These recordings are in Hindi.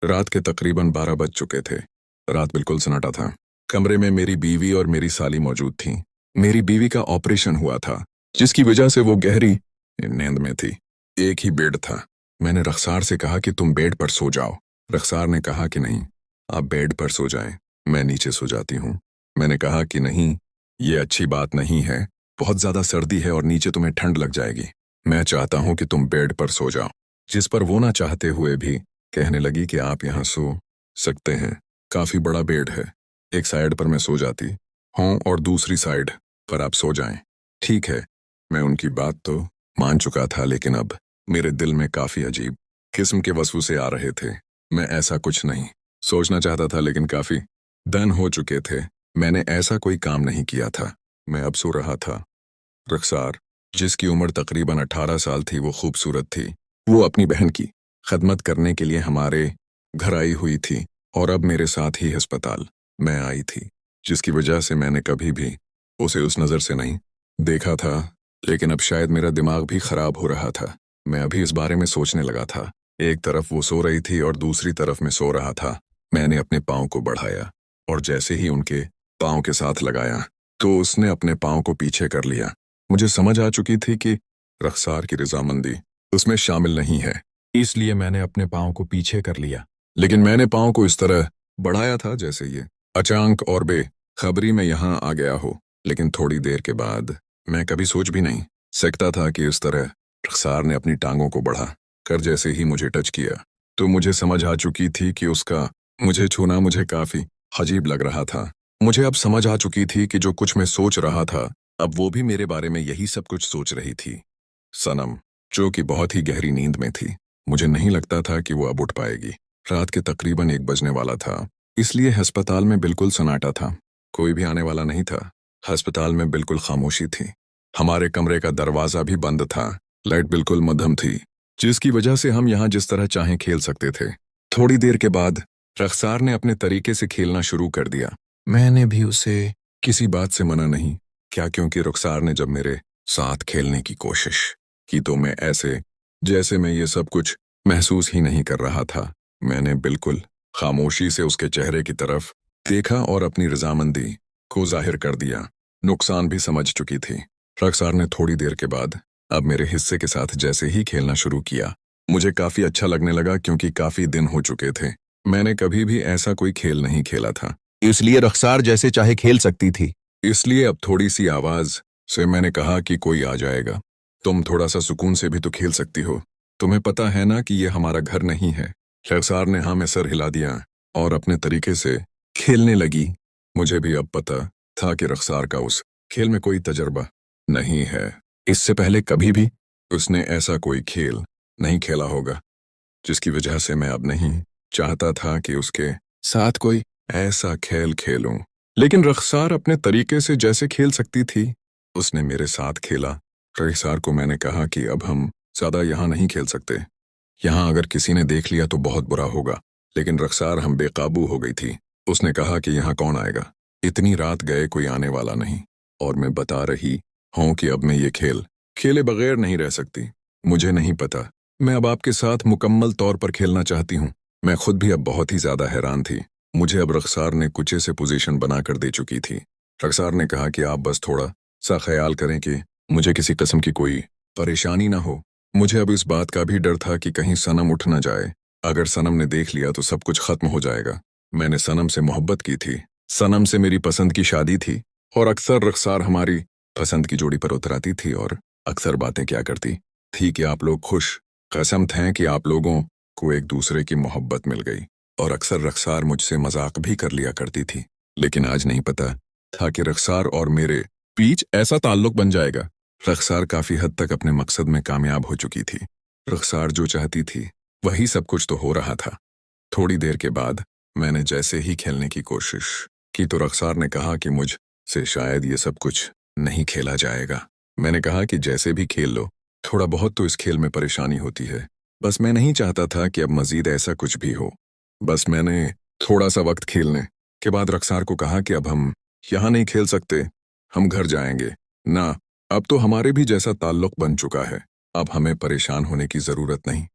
रात के तकरीबन 12 बज चुके थे। रात बिल्कुल सन्नाटा था। कमरे में मेरी बीवी और मेरी साली मौजूद थीं। मेरी बीवी का ऑपरेशन हुआ था, जिसकी वजह से वो गहरी नींद में थी। एक ही बेड था। मैंने रखसार से कहा कि तुम बेड पर सो जाओ। रखसार ने कहा कि नहीं, आप बेड पर सो जाएं, मैं नीचे सो जाती हूँ। मैंने कहा कि नहीं, ये अच्छी बात नहीं है। बहुत ज़्यादा सर्दी है और नीचे तुम्हें ठंड लग जाएगी। मैं चाहता हूँ कि तुम बेड पर सो जाओ। जिस पर वो ना चाहते हुए भी कहने लगी कि आप यहाँ सो सकते हैं, काफी बड़ा बेड है। एक साइड पर मैं सो जाती हूँ और दूसरी साइड पर आप सो जाएं। ठीक है, मैं उनकी बात तो मान चुका था, लेकिन अब मेरे दिल में काफी अजीब किस्म के वसवसे आ रहे थे। मैं ऐसा कुछ नहीं सोचना चाहता था, लेकिन काफी दिन हो चुके थे। मैंने ऐसा कोई काम नहीं किया था। मैं अब सो रहा था। रखसार, जिसकी उम्र तकरीबन 18 साल थी, वो खूबसूरत थी। वो अपनी बहन की खदमत करने के लिए हमारे घर आई हुई थी और अब मेरे साथ ही अस्पताल में आई थी, जिसकी वजह से मैंने कभी भी उसे उस नज़र से नहीं देखा था। लेकिन अब शायद मेरा दिमाग भी खराब हो रहा था। मैं अभी इस बारे में सोचने लगा था। एक तरफ वो सो रही थी और दूसरी तरफ मैं सो रहा था। मैंने अपने पाँव को बढ़ाया और जैसे ही उनके पाँव के साथ लगाया तो उसने अपने पाँव को पीछे कर लिया। मुझे समझ आ चुकी थी कि रखसार की रजामंदी उसमें शामिल नहीं है, इसलिए मैंने अपने पाँव को पीछे कर लिया। लेकिन मैंने पाँव को इस तरह बढ़ाया था जैसे ये अचानक और बेखबरी में यहाँ आ गया हो। लेकिन थोड़ी देर के बाद मैं कभी सोच भी नहीं सकता था कि इस तरह रखसार ने अपनी टांगों को बढ़ा कर जैसे ही मुझे टच किया तो मुझे समझ आ चुकी थी कि उसका मुझे छूना मुझे काफी अजीब लग रहा था। मुझे अब समझ आ चुकी थी कि जो कुछ मैं सोच रहा था, अब वो भी मेरे बारे में यही सब कुछ सोच रही थी। सनम, जो कि बहुत ही गहरी नींद में थी। मुझे नहीं लगता था कि वो अब उठ पाएगी। रात के तकरीबन 1 बजने वाला था, इसलिए अस्पताल में बिल्कुल सन्नाटा था। कोई भी आने वाला नहीं था। अस्पताल में बिल्कुल खामोशी थी। हमारे कमरे का दरवाजा भी बंद था। लाइट बिल्कुल मध्यम थी, जिसकी वजह से हम यहाँ जिस तरह चाहें खेल सकते थे। थोड़ी देर के बाद रखसार ने अपने तरीके से खेलना शुरू कर दिया। मैंने भी उसे किसी बात से मना नहीं क्या, क्योंकि रखसार ने जब मेरे साथ खेलने की कोशिश की तो मैं ऐसे जैसे मैं ये सब कुछ महसूस ही नहीं कर रहा था। मैंने बिल्कुल खामोशी से उसके चेहरे की तरफ देखा और अपनी रजामंदी को जाहिर कर दिया। नुकसान भी समझ चुकी थी। रखसार ने थोड़ी देर के बाद अब मेरे हिस्से के साथ जैसे ही खेलना शुरू किया, मुझे काफी अच्छा लगने लगा, क्योंकि काफी दिन हो चुके थे। मैंने कभी भी ऐसा कोई खेल नहीं खेला था, इसलिए रखसार जैसे चाहे खेल सकती थी। इसलिए अब थोड़ी सी आवाज से मैंने कहा कि कोई आ जाएगा। तुम थोड़ा सा सुकून से भी तो खेल सकती हो। तुम्हें पता है ना कि ये हमारा घर नहीं है। रखसार ने हाँ में सर हिला दिया और अपने तरीके से खेलने लगी। मुझे भी अब पता था कि रखसार का उस खेल में कोई तजर्बा नहीं है। इससे पहले कभी भी उसने ऐसा कोई खेल नहीं खेला होगा, जिसकी वजह से मैं अब नहीं चाहता था कि उसके साथ कोई ऐसा खेल खेलूं। लेकिन रखसार अपने तरीके से जैसे खेल सकती थी, उसने मेरे साथ खेला। रखसार को मैंने कहा कि अब हम ज्यादा यहाँ नहीं खेल सकते। यहाँ अगर किसी ने देख लिया तो बहुत बुरा होगा। लेकिन रखसार हम बेकाबू हो गई थी। उसने कहा कि यहाँ कौन आएगा, इतनी रात गए कोई आने वाला नहीं। और मैं बता रही हूँ कि अब मैं ये खेल खेले बगैर नहीं रह सकती। मुझे नहीं पता, मैं अब आपके साथ मुकम्मल तौर पर खेलना चाहती हूँ। मैं खुद भी अब बहुत ही ज्यादा हैरान थी। मुझे अब रखसार ने कुछ से पोजीशन बनाकर दे चुकी थी। रखसार ने कहा कि आप बस थोड़ा सा ख्याल करें कि मुझे किसी किस्म की कोई परेशानी ना हो। मुझे अब इस बात का भी डर था कि कहीं सनम उठ ना जाए। अगर सनम ने देख लिया तो सब कुछ खत्म हो जाएगा। मैंने सनम से मोहब्बत की थी। सनम से मेरी पसंद की शादी थी और अक्सर रखसार हमारी पसंद की जोड़ी पर उतराती थी और अक्सर बातें क्या करती थी कि आप लोग खुश कसम थे कि आप लोगों को एक दूसरे की मोहब्बत मिल गई। और अक्सर रखसार मुझसे मजाक भी कर लिया करती थी। लेकिन आज नहीं पता था कि रखसार और मेरे बीच ऐसा ताल्लुक बन जाएगा। रखसार काफी हद तक अपने मकसद में कामयाब हो चुकी थी। रखसार जो चाहती थी वही सब कुछ तो हो रहा था। थोड़ी देर के बाद मैंने जैसे ही खेलने की कोशिश की तो रखसार ने कहा कि मुझसे शायद ये सब कुछ नहीं खेला जाएगा। मैंने कहा कि जैसे भी खेल लो, थोड़ा बहुत तो इस खेल में परेशानी होती है। बस मैं नहीं चाहता था कि अब मजीद ऐसा कुछ भी हो। बस मैंने थोड़ा सा वक्त खेलने के बाद रखसार को कहा कि अब हम यहाँ नहीं खेल सकते, हम घर जाएंगे ना। अब तो हमारे भी जैसा ताल्लुक बन चुका है। अब हमें परेशान होने की जरूरत नहीं।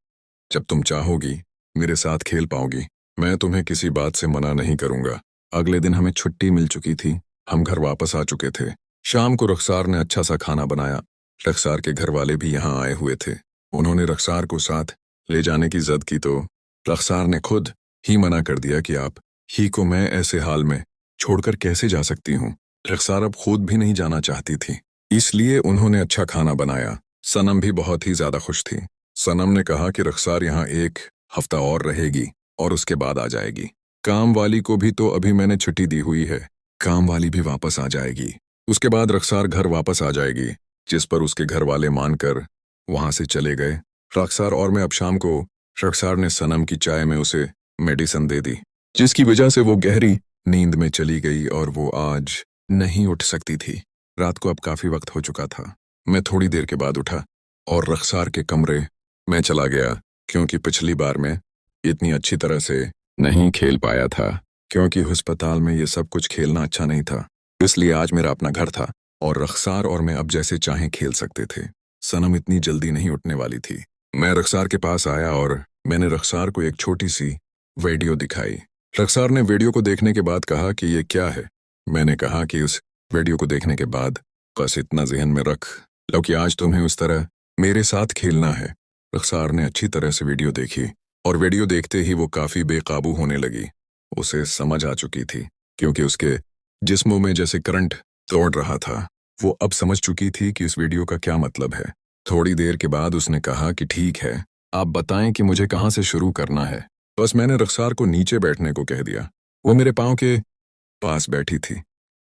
जब तुम चाहोगी मेरे साथ खेल पाओगी। मैं तुम्हें किसी बात से मना नहीं करूंगा। अगले दिन हमें छुट्टी मिल चुकी थी। हम घर वापस आ चुके थे। शाम को रखसार ने अच्छा सा खाना बनाया। रखसार के घर वाले भी यहाँ आए हुए थे। उन्होंने रखसार को साथ ले जाने की जिद की तो रखसार ने खुद ही मना कर दिया कि आप ही को मैं ऐसे हाल में छोड़कर कैसे जा सकती हूँ। रखसार अब खुद भी नहीं जाना चाहती थी, इसलिए उन्होंने अच्छा खाना बनाया। सनम भी बहुत ही ज्यादा खुश थी। सनम ने कहा कि रखसार यहाँ 1 हफ्ता और रहेगी और उसके बाद आ जाएगी। काम वाली को भी तो अभी मैंने छुट्टी दी हुई है, काम वाली भी वापस आ जाएगी। उसके बाद रखसार घर वापस आ जाएगी, जिस पर उसके घर वाले मानकर वहां से चले गए। रखसार और मैं अब शाम को रखसार ने सनम की चाय में उसे मेडिसिन दे दी, जिसकी वजह से वो गहरी नींद में चली गई और वो आज नहीं उठ सकती थी। रात को अब काफी वक्त हो चुका था। मैं थोड़ी देर के बाद उठा और रखसार के कमरे में चला गया, क्योंकि पिछली बार मैं इतनी अच्छी तरह से नहीं खेल पाया था, क्योंकि अस्पताल में ये सब कुछ खेलना अच्छा नहीं था। इसलिए आज मेरा अपना घर था और रखसार और मैं अब जैसे चाहें खेल सकते थे। सनम इतनी जल्दी नहीं उठने वाली थी। मैं रखसार के पास आया और मैंने रखसार को एक छोटी सी वीडियो दिखाई। रखसार ने वीडियो को देखने के बाद कहा कि ये क्या है। मैंने कहा कि उस वीडियो को देखने के बाद बस इतना जहन में रख लो कि आज तुम्हें उस तरह मेरे साथ खेलना है। रखसार ने अच्छी तरह से वीडियो देखी और वीडियो देखते ही वो काफी बेकाबू होने लगी। उसे समझ आ चुकी थी, क्योंकि उसके जिस्मों में जैसे करंट दौड़ रहा था। वो अब समझ चुकी थी कि इस वीडियो का क्या मतलब है। थोड़ी देर के बाद उसने कहा कि ठीक है, आप बताएं कि मुझे कहाँ से शुरू करना है। बस मैंने रखसार को नीचे बैठने को कह दिया। वो मेरे पाँव के पास बैठी थी।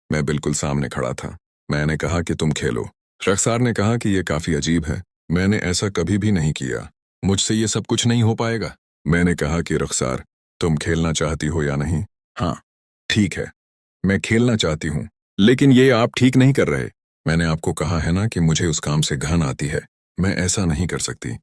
मैं बिल्कुल सामने खड़ा था। मैंने कहा कि तुम खेलो। रखसार ने कहा कि ये काफी अजीब है, मैंने ऐसा कभी भी नहीं किया, मुझसे ये सब कुछ नहीं हो पाएगा। मैंने कहा कि रखसार, तुम खेलना चाहती हो या नहीं? हाँ, ठीक है, मैं खेलना चाहती हूँ, लेकिन ये आप ठीक नहीं कर रहे। मैंने आपको कहा है ना कि मुझे उस काम से घिन आती है, मैं ऐसा नहीं कर सकती।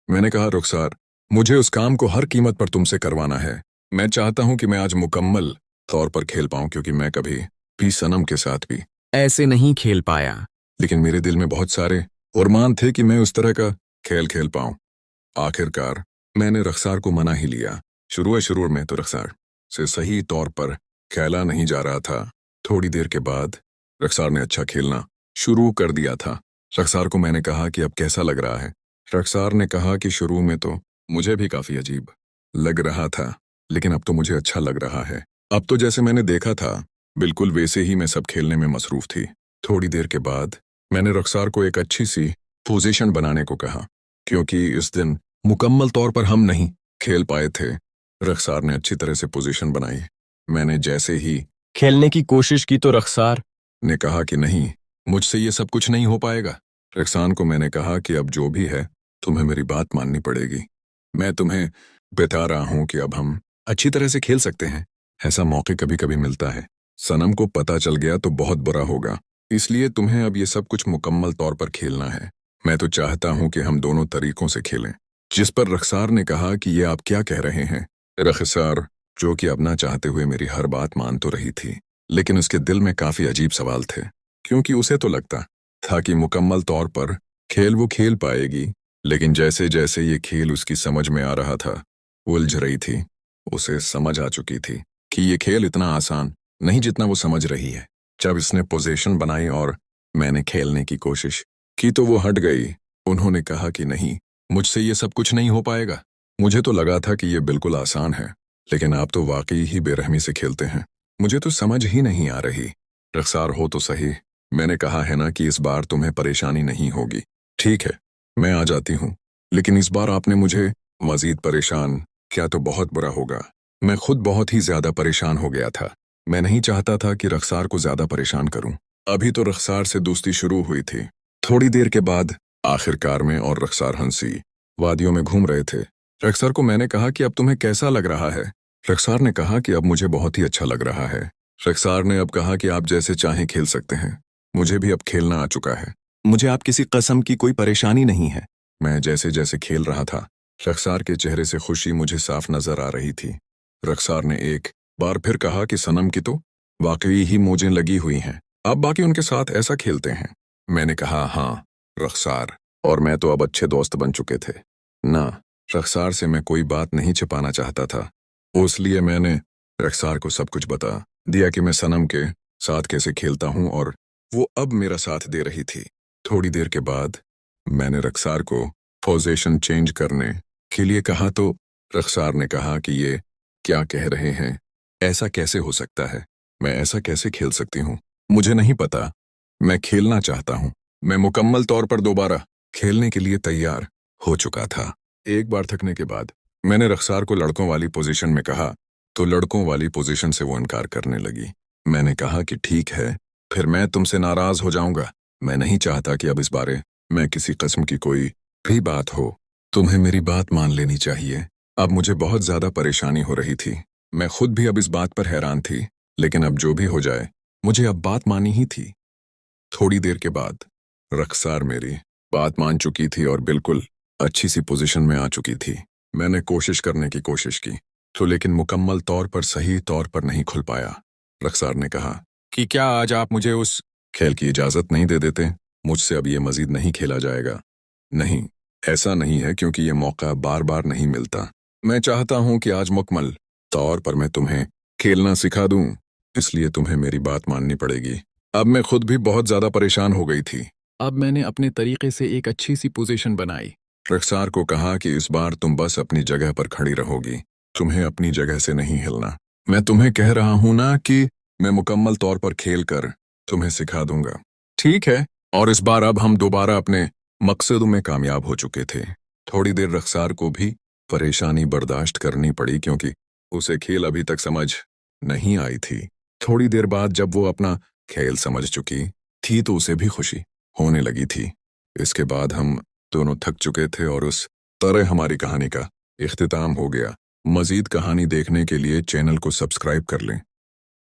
मैंने कहा रुखसार, मुझे उस काम को हर कीमत पर तुमसे करवाना है। मैं चाहता हूँ कि मैं आज मुकम्मल तौर पर खेल पाऊँ, क्योंकि मैं कभी भी सनम के साथ भी ऐसे नहीं खेल पाया। लेकिन मेरे दिल में बहुत सारे अरमान थे कि मैं उस तरह का खेल खेल पाऊँ। आखिरकार मैंने रखसार को मना ही लिया। शुरू में तो रखसार से सही तौर पर खेला नहीं जा रहा था। थोड़ी देर के बाद रखसार ने अच्छा खेलना शुरू कर दिया था। रखसार को मैंने कहा कि अब कैसा लग रहा है। रखसार ने कहा कि शुरू में तो मुझे भी काफी अजीब लग रहा था, लेकिन अब तो मुझे अच्छा लग रहा है। अब तो जैसे मैंने देखा था बिल्कुल वैसे ही मैं सब खेलने में मसरूफ थी। थोड़ी देर के बाद मैंने रखसार को एक अच्छी सी पोजीशन बनाने को कहा, क्योंकि इस दिन मुकम्मल तौर पर हम नहीं खेल पाए थे। रखसार ने अच्छी तरह से पोजीशन बनाई। मैंने जैसे ही खेलने की कोशिश की तो रखसार ने कहा कि नहीं, मुझसे ये सब कुछ नहीं हो पाएगा। रखसान को मैंने कहा कि अब जो भी है तुम्हें मेरी बात माननी पड़ेगी। मैं तुम्हें बता रहा हूं कि अब हम अच्छी तरह से खेल सकते हैं। ऐसा मौके कभी कभी मिलता है। सनम को पता चल गया तो बहुत बुरा होगा, इसलिए तुम्हें अब ये सब कुछ मुकम्मल तौर पर खेलना है। मैं तो चाहता हूं कि हम दोनों तरीकों से खेलें। जिस पर रखसार ने कहा कि ये आप क्या कह रहे हैं। रखसार, जो कि अब ना चाहते हुए मेरी हर बात मान तो रही थी, लेकिन उसके दिल में काफी अजीब सवाल थे, क्योंकि उसे तो लगता था कि मुकम्मल तौर पर खेल वो खेल पाएगी, लेकिन जैसे जैसे ये खेल उसकी समझ में आ रहा था, वो उलझ रही थी। उसे समझ आ चुकी थी कि ये खेल इतना आसान नहीं जितना वो समझ रही है। जब इसने पोजीशन बनाई और मैंने खेलने की कोशिश की तो वो हट गई। उन्होंने कहा कि नहीं, मुझसे ये सब कुछ नहीं हो पाएगा। मुझे तो लगा था कि ये बिल्कुल आसान है, लेकिन आप तो वाकई ही बेरहमी से खेलते हैं। मुझे तो समझ ही नहीं आ रही। रखसार, हो तो सही, मैंने कहा है ना कि इस बार तुम्हें परेशानी नहीं होगी। ठीक है, मैं आ जाती हूँ, लेकिन इस बार आपने मुझे मजीद परेशान किया तो बहुत बुरा होगा। मैं खुद बहुत ही ज्यादा परेशान हो गया था। मैं नहीं चाहता था कि रखसार को ज्यादा परेशान करूं। अभी तो रखसार से दोस्ती शुरू हुई थी। थोड़ी देर के बाद आखिरकार में और रखसार हंसी वादियों में घूम रहे थे। रखसार को मैंने कहा कि अब तुम्हें कैसा लग रहा है। रखसार ने कहा कि अब मुझे बहुत ही अच्छा लग रहा है। रखसार ने अब कहा कि आप जैसे चाहें खेल सकते हैं। मुझे भी अब खेलना आ चुका है। मुझे आप किसी कस्म की कोई परेशानी नहीं है। मैं जैसे जैसे खेल रहा था, रखसार के चेहरे से खुशी मुझे साफ नजर आ रही थी। रखसार ने एक बार फिर कहा कि सनम की तो वाकई ही मोजें लगी हुई हैं, आप बाकी उनके साथ ऐसा खेलते हैं। मैंने कहा हाँ रखसार, और मैं तो अब अच्छे दोस्त बन चुके थे ना। रखसार से मैं कोई बात नहीं छिपाना चाहता था। इसलिए मैंने रखसार को सब कुछ बता दिया कि मैं सनम के साथ कैसे खेलता हूँ और वो अब मेरा साथ दे रही थी। थोड़ी देर के बाद मैंने रखसार को पोजीशन चेंज करने के लिए कहा तो रखसार ने कहा कि ये क्या कह रहे हैं, ऐसा कैसे हो सकता है, मैं ऐसा कैसे खेल सकती हूँ, मुझे नहीं पता, मैं खेलना चाहता हूँ। मैं मुकम्मल तौर पर दोबारा खेलने के लिए तैयार हो चुका था। एक बार थकने के बाद मैंने रखसार को लड़कों वाली पोजीशन में कहा तो लड़कों वाली पोजीशन से वो इनकार करने लगी। मैंने कहा कि ठीक है, फिर मैं तुमसे नाराज हो जाऊंगा। मैं नहीं चाहता कि अब इस बारे में किसी किस्म की कोई भी बात हो। तुम्हें मेरी बात मान लेनी चाहिए। अब मुझे बहुत ज्यादा परेशानी हो रही थी। मैं खुद भी अब इस बात पर हैरान थी, लेकिन अब जो भी हो जाए मुझे अब बात मानी ही थी। थोड़ी देर के बाद रखसार मेरी बात मान चुकी थी और बिल्कुल अच्छी सी पोजीशन में आ चुकी थी। मैंने कोशिश करने की कोशिश की तो लेकिन मुकम्मल तौर पर सही तौर पर नहीं खुल पाया। रखसार ने कहा कि क्या आज आप मुझे उस खेल की इजाजत नहीं दे देते? मुझसे अब ये मजीद नहीं खेला जाएगा। नहीं, ऐसा नहीं है क्योंकि ये मौका बार बार नहीं मिलता। मैं चाहता हूं कि आज मुकम्मल तौर पर मैं तुम्हें खेलना सिखा दूं, इसलिए तुम्हें मेरी बात माननी पड़ेगी। अब मैं खुद भी बहुत ज्यादा परेशान हो गई थी। अब मैंने अपने तरीके से एक अच्छी सी पोजीशन बनाई। रखसार को कहा कि इस बार तुम बस अपनी जगह पर खड़ी रहोगी, तुम्हें अपनी जगह से नहीं हिलना। मैं तुम्हें कह रहा हूं ना कि मैं मुकम्मल तौर पर खेल कर तुम्हें सिखा दूंगा। ठीक है, और इस बार अब हम दोबारा अपने मकसद में कामयाब हो चुके थे। थोड़ी देर रखसार को भी परेशानी बर्दाश्त करनी पड़ी क्योंकि उसे खेल अभी तक समझ नहीं आई थी। थोड़ी देर बाद जब वो अपना खेल समझ चुकी थी तो उसे भी खुशी होने लगी थी। इसके बाद हम दोनों थक चुके थे और उस तरह हमारी कहानी का इख्तिताम हो गया। मजीद कहानी देखने के लिए चैनल को सब्सक्राइब कर लें।